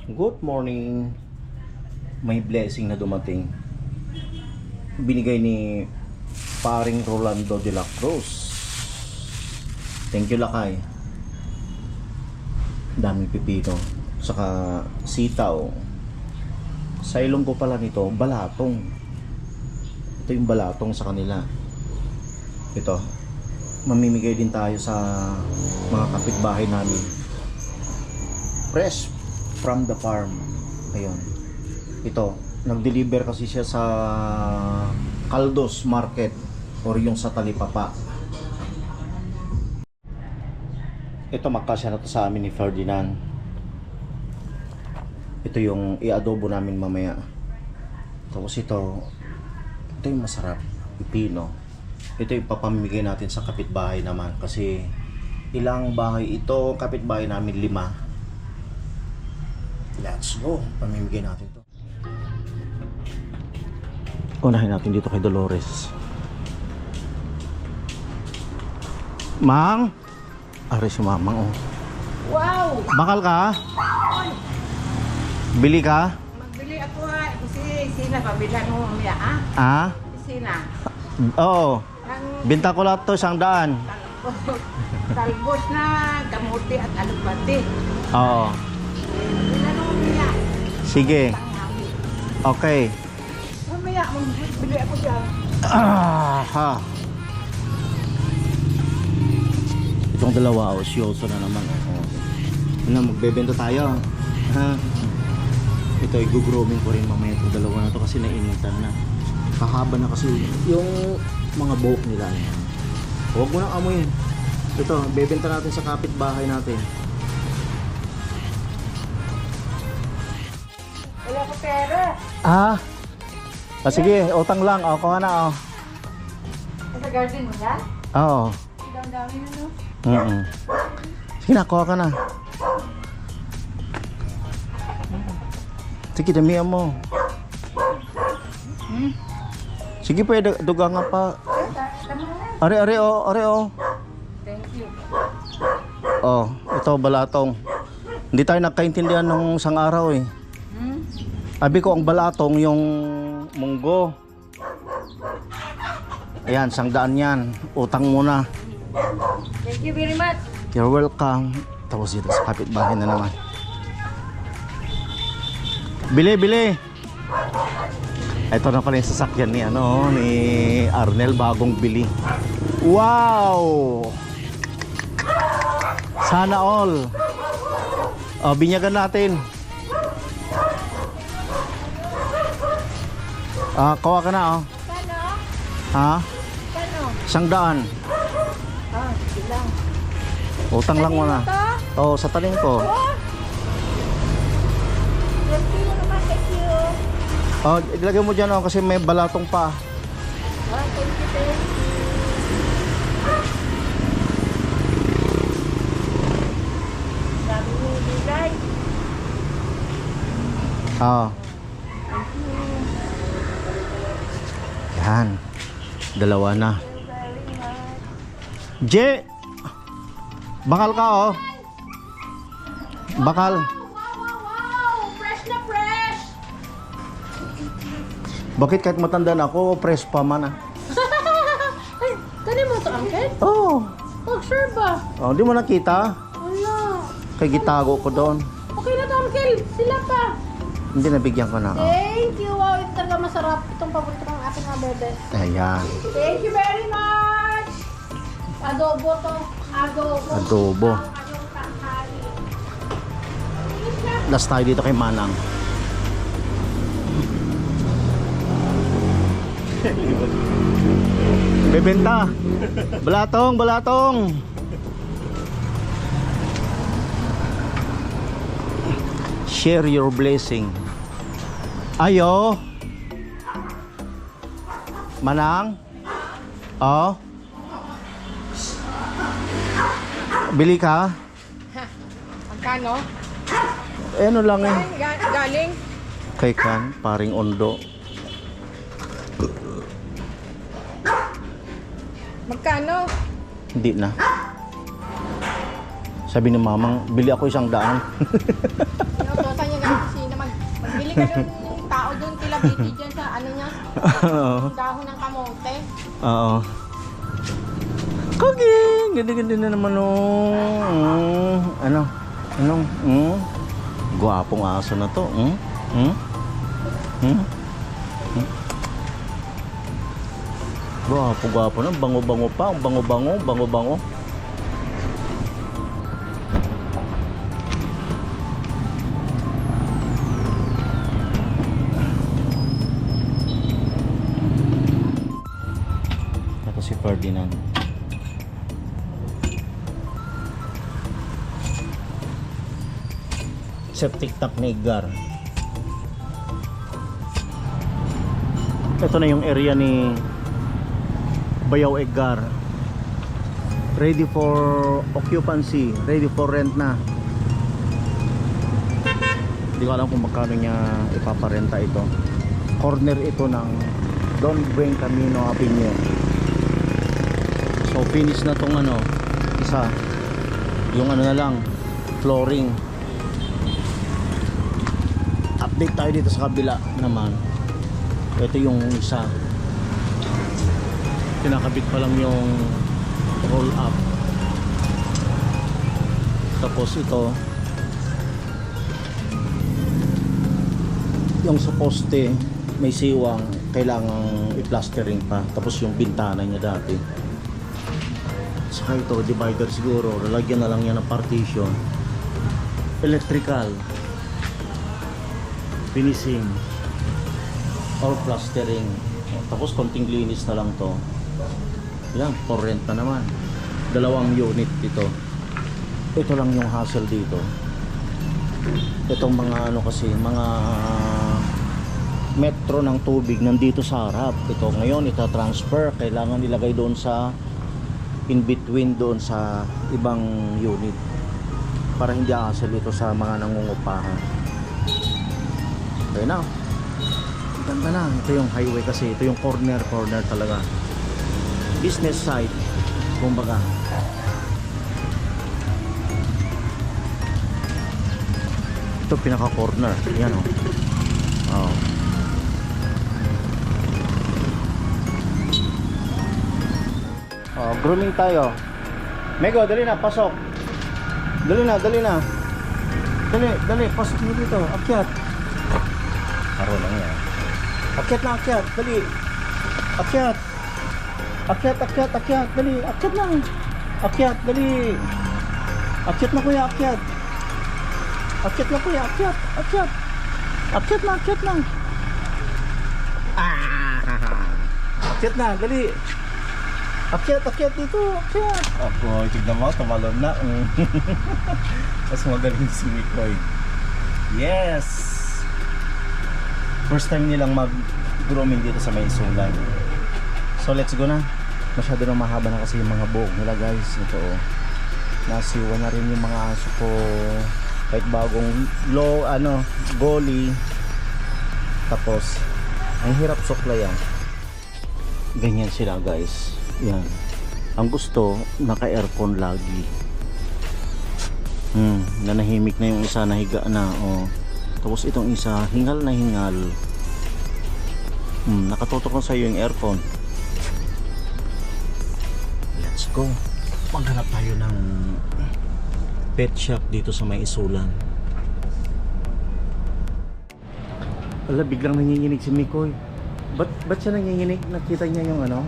Good morning. May blessing na dumating. Binigay ni paring Rolando de la Cruz. Thank you, Lakay. Daming pipino. Saka sitaw. Sa ilong ko pala nito, balatong. Ito yung balatong sa kanila. Ito. Mamimigay din tayo sa mga kapitbahay namin. Fresh from the farm. Ayun. Ito, nag-deliver kasi siya sa Caldos Market or yung sa Talipapa. Ito, magkasya na to sa amin ni Ferdinand. Ito yung i-adobo namin mamaya. Tapos ito yung masarap, pipino. Ito yung papamigay natin sa kapitbahay naman kasi ilang bahay ito, kapitbahay namin 5. Let's go, pamimigay natin to. Unahin natin dito kay Dolores. Mang! Ari si Mamang, oh. Wow! Bakal ka? Bili ka? Magbili ako ha. Kasi sina pabilan mo mamaya ha? Ah? Sina? Oo. Binta ko lahat to, 100. Talbos na kamuti at alugbati. Oo. Pabilan mo mamaya. Sige. Okay. Mamaya, magbili ako dyan. Ha. Itong dalawa, osyoso na naman. Ano, magbebenta tayo. Ha? Ito, i-grooming ko rin mamaya itong dalawa na to kasi nainitan na. Kahaba na kasi yung mga buhok nila. Huwag mo nang amoyin. Ito, bebenta natin sa kapitbahay natin. Wala ko pera. Ah? Sige, utang lang. O, kuha na, o. Sa garden mo yan? Oo. Ang dami na no? Sige na, kuha ka na. Sige, damihan mo. Sige, pwede. Duga nga pa. Are, o. Thank you. Oh, ito, balatong. Hindi tayo nagkaintindihan nung isang araw, eh. Abi ko, ang balatong, yung munggo. Ayan, 100 yan. Utang muna. Thank you very much. You're welcome. Tapos dito sa kapitbahay na naman. Bili. Ito na pala yung sasakyan ni ni Arnel, bagong bili. Wow! Sana all. Oh, binyagan natin. Kuha ka na, oh. Kano? Ha? Kano? 100. Sige lang. Utang lang muna. Oh, sa talim ko. Thank you naman, thank you. Oh, ilagay mo dyan, oh, kasi may balatong pa. Thank you, thank you. Sabi mo, bigay. Oh. Yan. Dalawa na. Je! Bakal ka, oh. Bakal. Wow! Fresh na fresh! Bakit kahit matanda na ako, fresh pa man, ah. Ay, kanin mo ito, Uncle? Oh. Oh, sure ba? Oh, di mo nakita? Wala. Kay gitago ko doon. Okay na to, Uncle. Sila pa. Hindi, nabigyan ko na. Oh. Thank you. Wow, ito talaga masarap. Itong paborito ng ating mga bebe. Ayan. Thank you very much. Adobo to. Adobo. Adobong tanghali. Last tayo dito kay Manang. Bebenta. Balatong. Share your blessing. Ayo. Manang. Oh. Bili ka? Magkano? Ano lang eh. Galing? Kay Kan, paring Ondo. Magkano? Hindi na. Sabi ni Mamang, bili ako 100. Inutosan niya ka tao doon, kila baby dyan sa ano niya, Oo. dahon ng kamote. Oo. Kaging! Ganda-ganda na naman oh. Ano? Anong? Gwapong aso na to. Gwapo na. Bango-bango pa. Bango-bango. Ito si Ferdinand. Septic tank ni Edgar. Ito na yung area ni Bayaw Edgar. Ready for occupancy, ready for rent na. Hindi ko alam kung magkano niya ipaparenta ito. Corner ito ng Don Buen Camino Avenue. So finish na tong ano, isa. Yung ano na lang, flooring. Update tayo dito sa kabila naman. Ito yung isa. Kinakabit pa lang yung roll up. Tapos ito yung sa poste may siwang, kailangang i-plastering pa. Tapos yung bintana niya dati. Saka ito divider siguro, lalagyan na lang yan ng partition. Electrical, finishing or plastering. Tapos konting linis na lang to. Yan, for rent na naman. 2 unit ito. Ito lang yung hassle dito. Itong mga ano kasi, mga metro ng tubig nandito sa harap. Ito ngayon ita-transfer, kailangan ilagay doon sa in between doon sa ibang unit para hindi hassle ito sa mga nangungupahan. Okay na. Ganda na. Ito yung highway kasi. Ito yung corner talaga. Business side. Kumbaga. Ito pinaka-corner. Yan o. Oh. Oh, grooming tayo. Mego, dali na. Pasok. Dali na. Dali. Pasok mo dito. Akyat. Paro lang yan. Akyat na, akyat. Dali. Akyat. Dali. Akyat lang. Akyat, dali. Akyat na kuya, akyat. Akyat na kuya, akyat. Akyat na. Akyat na, dali. Akyat dito, akyat. Ako, tignan mo, tumalon na. Mas magaling si Mikoy. Yes! First time nilang mag-grooming dito sa may Isulan. So let's go na. Masyado na mahaba na kasi yung mga buhok nila guys. Ito oh. Nasiwa na rin yung mga aso ko. Kahit bagong goli. Tapos ang hirap suklayan. Ganyan sila guys. Yan. Ang gusto naka-aircon lagi. Nanahimik na yung isa, nahiga na oh. Tapos itong isa hingal na hingal. Nakatutok na sa iyo yung aircon. Let's go. Maghanap tayo ng pet shop dito sa may Isulan. Wala, biglang nanginginig si Mikoy. Ba't siya nanginginig? Nakita niya yung ano?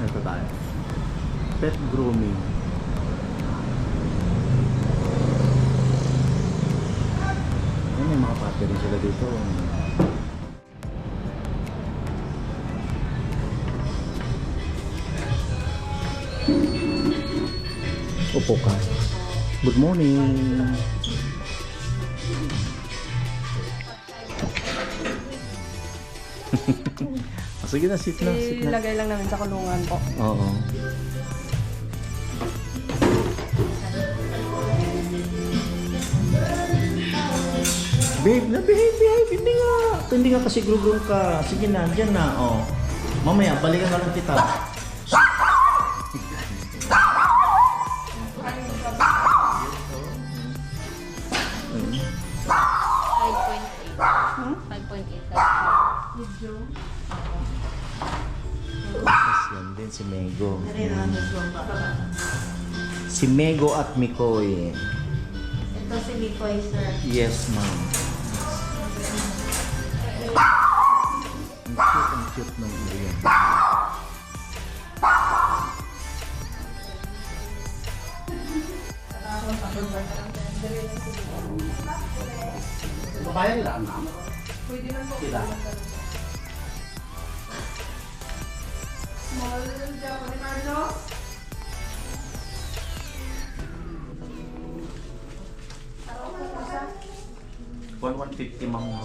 Ito tayo. Pet grooming. May mga puppy rin sila dito. Upo ka. Good morning. Sige na, sit na. Ilagay lang namin sa kulungan po. Oo. Babe, behave. Hindi nga kasi grugong ka. Sige na, dyan na. Oh. Mamaya, balikan na lang kita. Medyo. Tapos yan din si Mego. Si Mego at Mikoy. Ito si Mikoy, sir. Yes, ma'am. Ang cute ng area. Kaya nila, anak. Pwede na po. Sila. Small Japanese Arno. 150, ma'am.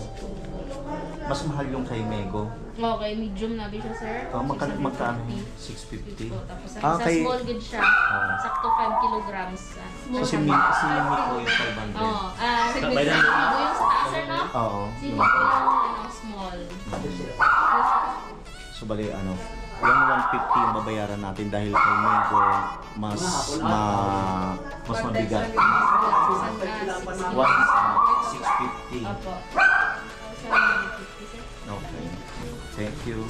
Mas mahal yung kay Mego. Okay, medium na ba siya, sir? Magkano? 650 650. po. Tapos Ah, sa kay- small good siya. Oo. Sakto 5 kilograms. So si Miko yung 500. Oo. Si Sabay na- Miko yung sa taas, sir, no? Oo. Si Miko yung small. So bali ano, 150 yung babayaran natin dahil kay Mego mas mabigat. 650. Opo. Okay. Thank you.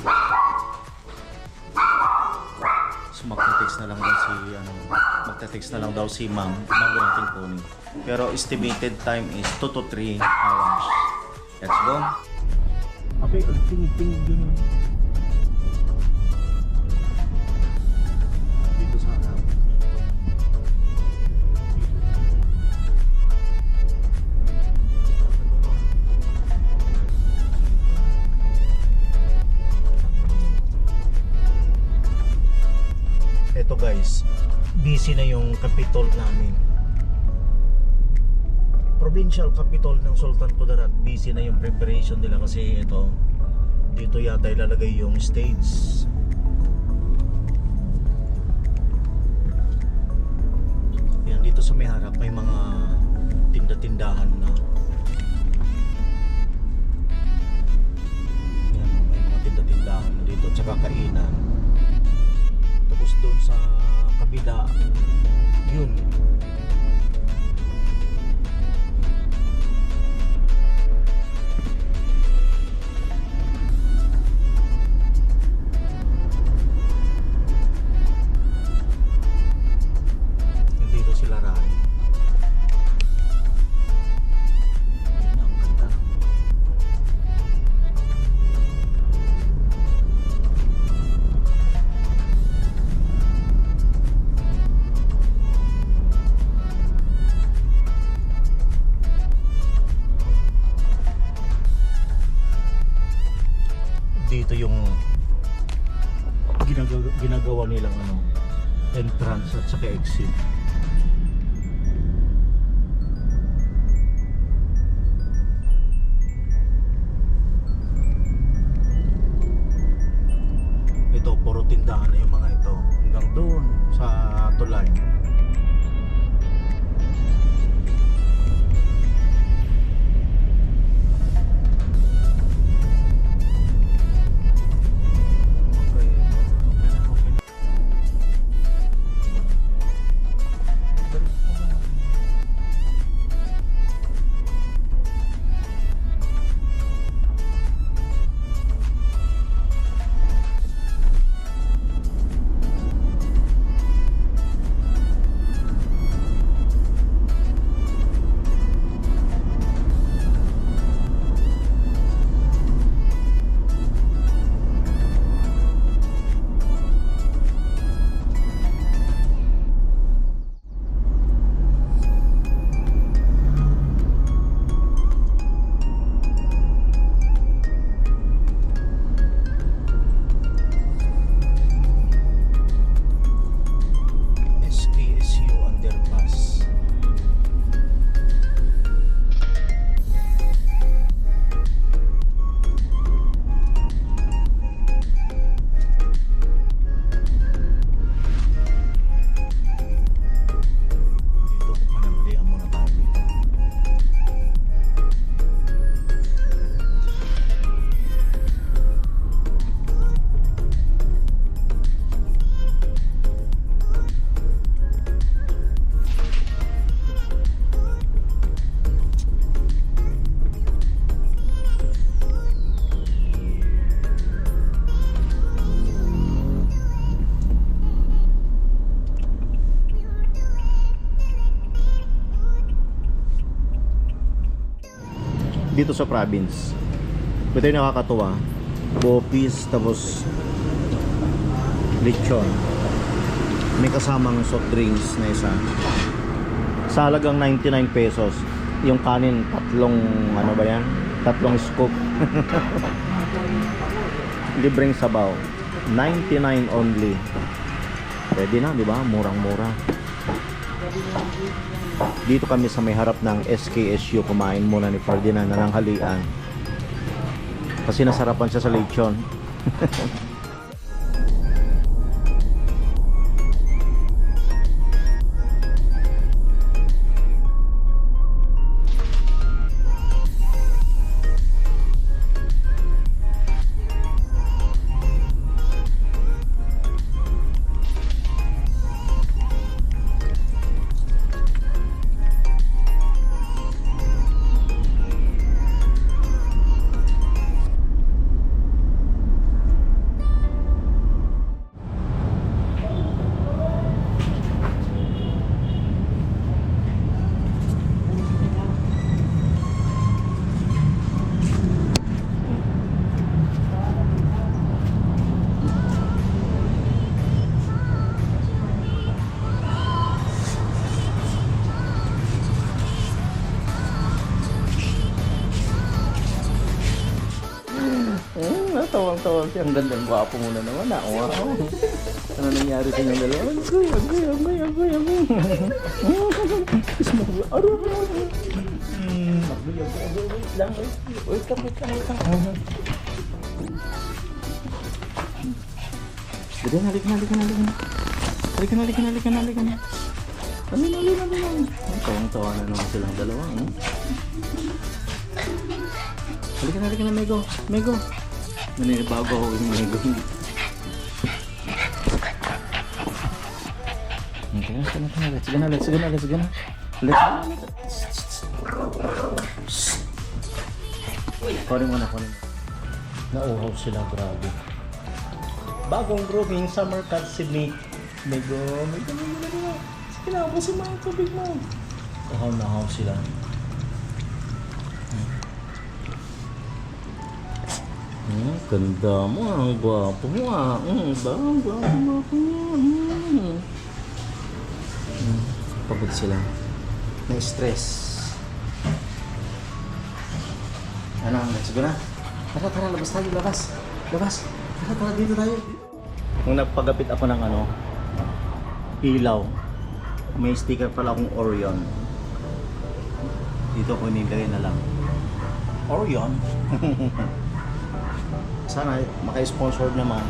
So magte-text na lang daw si ma'am bago natin kunin. Pero estimated time is 2 to 3 hours. Let's go. Okay, ting-ting dun. Dito sa harap. Eto guys, busy na yung capital namin. Provincial capital ng Sultan Kudarat. Busy na yung preparation nila kasi ito, dito yata ilalagay yung stage. Yan, dito sa may harap may mga tinda-tindahan na. Yan, may mga tinda-tindahan na dito, tsaka kainan. Tapos doon sa kabila, yun. Dito sila Rani. Yan, ang ganda. Dito yung ginagawa nilang ano, entrance at saka exit. Ito puro tindahan na yung mga ito hanggang doon sa tulay. Okay, okay na. dito sa province. Ito yung nakakatuwa. Bopis, tapos lechon. May kasamang soft drinks na isa. Sa halagang 99 pesos. Yung kanin, tatlong, ano ba yan? Tatlong scoop. Libreng sabaw. 99 only. Pwede na, di ba? Murang-mura. Dito kami sa may harap ng SKSU. Kumain muna ni Ferdinand na ng halian. Kasi nasarapan siya sa lechon. Tawang-tawang siya. Ang gandang gwapo mo na naman. Wow. Ano nangyari sa inyong dalawa? Agoy. Agoy. Wait lang. Wait lang. Halika na. Tawang-tawa na naman silang dalawa. Halika na, Mego. Naninibago ako yung Mego. Sige na. Let's go. Kunin mo na. Nauhaw sila, grabe. Bagong grooming summer cut si Mego. Sige na, ubusin mo yung tubig mo. Uhaw sila. Ganda mo, ang gwapo mo ah. Gwapo mo. Pagod sila. Na-stress. Ano, let's go na. Tara, labas. Tara, dito tayo. Nung nagpagapit ako ng ilaw, may sticker pala akong Orion. Dito ko nilagay na lang. Orion? Sana maka-sponsor naman.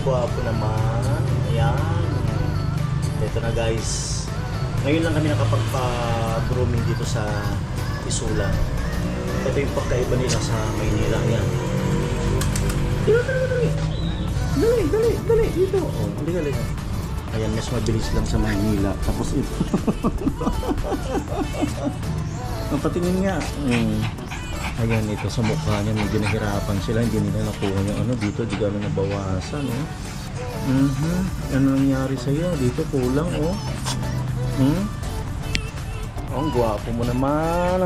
Gwapo naman. Ayan. Ito na guys. Ngayon lang kami nakapagpa-grooming dito sa Isula. Ito yung pagkaiba nila sa Maynila. Ayan. Dali. Dito. Dali. Ayan, mas mabilis lang sa Maynila. Tapos ito. Patingin nga. Ayan, ito sa mukha niya. Medyo nahirapan sila. Hindi nila nakuha yung dito. Di gano'n nabawasan. Ano nangyari sa'yo? Dito kulang, ang gwapo mo naman.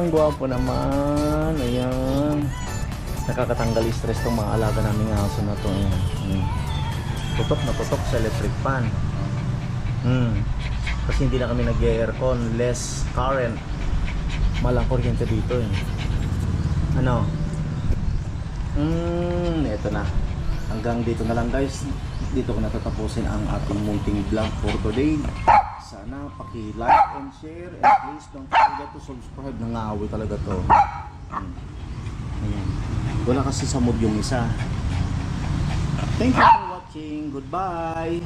Ayan. Nakakatanggal stress tong mga alaga naming aso na to. Tutok na tutok sa electric fan. Kasi hindi na kami nag-aircon, less current. Malang kuryente dito Ito na. Hanggang dito na lang guys. Dito ko natatapusin ang ating munting vlog for today. Sana paki-like and share, and please don't forget to subscribe. Nangaaway talaga to. Ayan. Wala kasi sa mood yung isa. Thank you for watching. Goodbye.